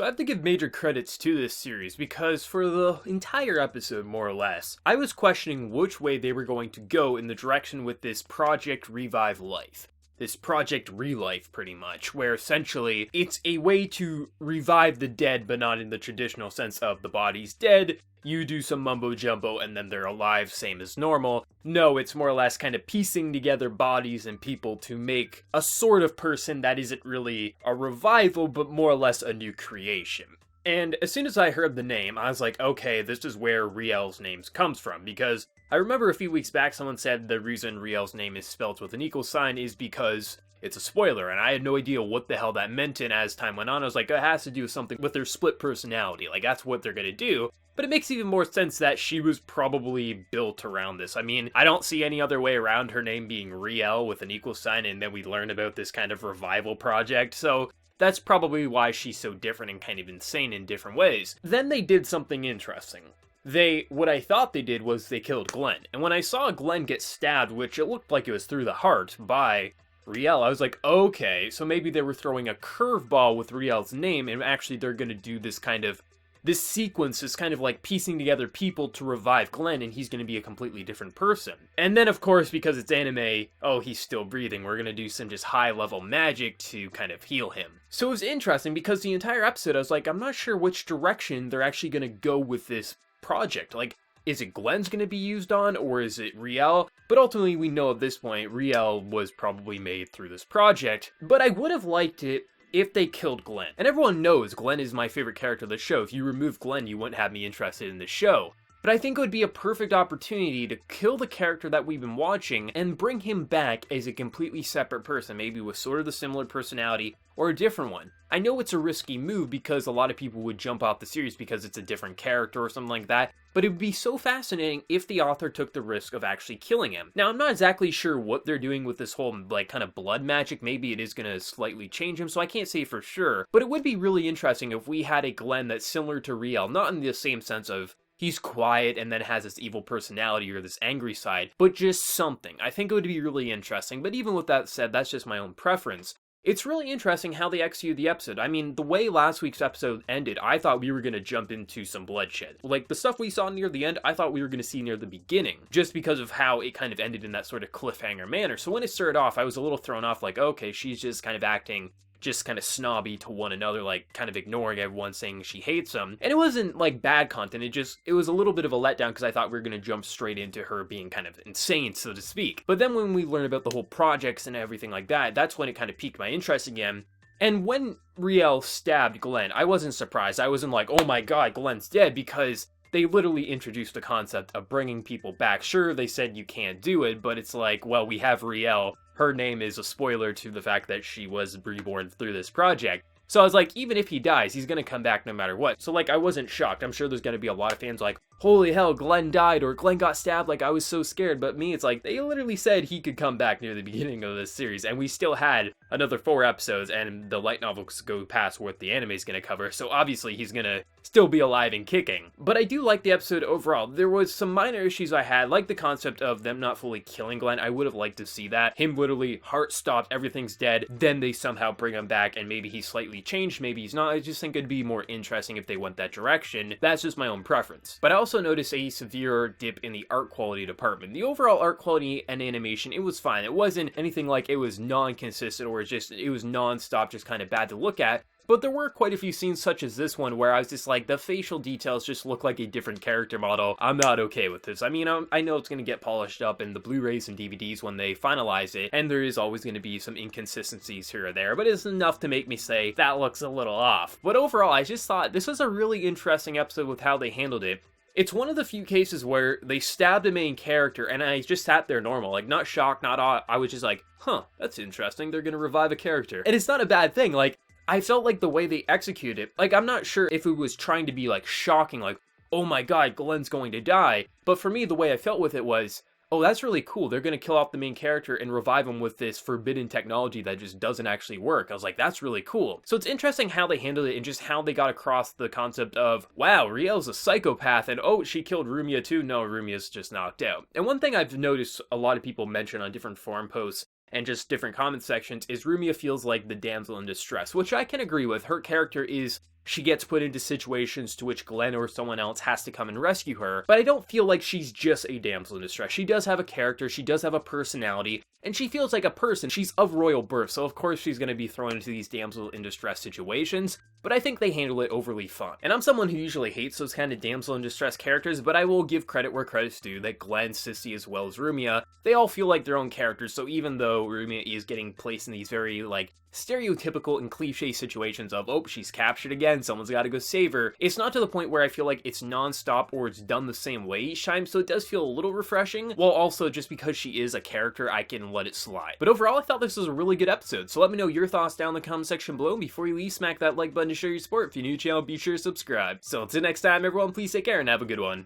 So I have to give major credits to this series because for the entire episode, more or less, I was questioning which way they were going to go in the direction with this Project Revive Life. This Project Relife, pretty much, where essentially it's a way to revive the dead, but not in the traditional sense of the body's dead. You do some mumbo jumbo and then they're alive, same as normal. No, it's more or less kind of piecing together bodies and people to make a sort of person that isn't really a revival, but more or less a new creation. And as soon as I heard the name, I was like, okay, this is where Riel's name comes from, because I remember a few weeks back someone said the reason Riel's name is spelled with an equal sign is because it's a spoiler, and I had no idea what the hell that meant, and as time went on, I was like, it has to do with something with their split personality, like that's what they're gonna do. But it makes even more sense that she was probably built around this. I mean, I don't see any other way around her name being Riel with an equal sign, and then we learn about this kind of revival project, so that's probably why she's so different and kind of insane in different ways. Then they did something interesting. What I thought they did was they killed Glenn. And when I saw Glenn get stabbed, which it looked like it was through the heart by Riel, I was like, okay, so maybe they were throwing a curveball with Riel's name, and actually they're gonna do this sequence is kind of like piecing together people to revive Glenn, and he's going to be a completely different person. And then, of course, because it's anime, oh, he's still breathing, we're going to do some just high-level magic to kind of heal him. So it was interesting, because the entire episode, I was like, I'm not sure which direction they're actually going to go with this project. Like, is it Glenn's going to be used on, or is it Riel? But ultimately, we know at this point, Riel was probably made through this project. But I would have liked it if they killed Glenn. And everyone knows Glenn is my favorite character of the show. If you remove Glenn, you wouldn't have me interested in the show. But I think it would be a perfect opportunity to kill the character that we've been watching and bring him back as a completely separate person, maybe with sort of the similar personality or a different one. I know it's a risky move because a lot of people would jump off the series because it's a different character or something like that, but it would be so fascinating if the author took the risk of actually killing him. Now, I'm not exactly sure what they're doing with this whole, like, kind of blood magic. Maybe it is going to slightly change him, so I can't say for sure, but it would be really interesting if we had a Glenn that's similar to Riel, not in the same sense of he's quiet and then has this evil personality or this angry side, but just something. I think it would be really interesting, but even with that said, that's just my own preference. It's really interesting how they executed the episode. I mean, the way last week's episode ended, I thought we were going to jump into some bloodshed. Like, the stuff we saw near the end, I thought we were going to see near the beginning, just because of how it kind of ended in that sort of cliffhanger manner. So when it started off, I was a little thrown off, like, okay, she's just kind of acting just kind of snobby to one another, like kind of ignoring everyone, saying she hates them. And it wasn't like bad content, it was a little bit of a letdown because I thought we were going to jump straight into her being kind of insane, so to speak. But then when we learned about the whole projects and everything like that, that's when it kind of piqued my interest again. And when Riel stabbed Glenn, I wasn't surprised. I wasn't like, oh my god, Glenn's dead, because they literally introduced the concept of bringing people back. Sure, they said you can't do it, but it's like, well, we have Riel. Her name is a spoiler to the fact that she was reborn through this project. So I was like, even if he dies, he's gonna come back no matter what. So like, I wasn't shocked. I'm sure there's gonna be a lot of fans like, holy hell, Glenn died, or Glenn got stabbed, like I was so scared. But me, it's like, they literally said he could come back near the beginning of this series, and we still had another 4 episodes, and the light novels go past what the anime is gonna cover, so obviously he's gonna still be alive and kicking. But I do like the episode overall. There was some minor issues I had, like the concept of them not fully killing Glenn. I would have liked to see that. Him literally, heart stopped, everything's dead, then they somehow bring him back, and maybe he's slightly changed, maybe he's not. I just think it'd be more interesting if they went that direction. That's just my own preference. But I also noticed a severe dip in the art quality department. The overall art quality and animation, it was fine. It wasn't anything like it was non-consistent or it was non-stop, just kind of bad to look at. But there were quite a few scenes such as this one where I was just like, the facial details just look like a different character model. I'm not okay with this. I mean, I know it's going to get polished up in the Blu-rays and DVDs when they finalize it, and there is always going to be some inconsistencies here or there, but it's enough to make me say, that looks a little off. But overall, I just thought this was a really interesting episode with how they handled it. It's one of the few cases where they stabbed the main character, and I just sat there normal, like, not shocked, not awe. I was just like, huh, that's interesting, they're going to revive a character. And it's not a bad thing, like, I felt like the way they executed it, like, I'm not sure if it was trying to be, like, shocking, like, oh my god, Glenn's going to die. But for me, the way I felt with it was, oh, that's really cool. They're going to kill off the main character and revive him with this forbidden technology that just doesn't actually work. I was like, that's really cool. So it's interesting how they handled it and just how they got across the concept of, wow, Riel's a psychopath, and oh, she killed Rumia too. No, Rumia's just knocked out. And one thing I've noticed a lot of people mention on different forum posts and just different comment sections is Rumia feels like the damsel in distress, which I can agree with. Her character is she gets put into situations to which Glenn or someone else has to come and rescue her, but I don't feel like she's just a damsel in distress. She does have a character, she does have a personality, and she feels like a person. She's of royal birth, so of course she's going to be thrown into these damsel in distress situations, but I think they handle it overly fun. And I'm someone who usually hates those kind of damsel in distress characters, but I will give credit where credit's due, that Glenn, Sissy, as well as Rumia, they all feel like their own characters, so even though Rumia is getting placed in these very, stereotypical and cliche situations of, oh, she's captured again, someone's gotta go save her, it's not to the point where I feel like it's non-stop or it's done the same way each time, so it does feel a little refreshing, while also just because she is a character, I can let it slide. But overall, I thought this was a really good episode, so let me know your thoughts down in the comment section below, and before you leave, smack that like button to show your support. If you're new to the channel, be sure to subscribe. So until next time, everyone, please take care and have a good one.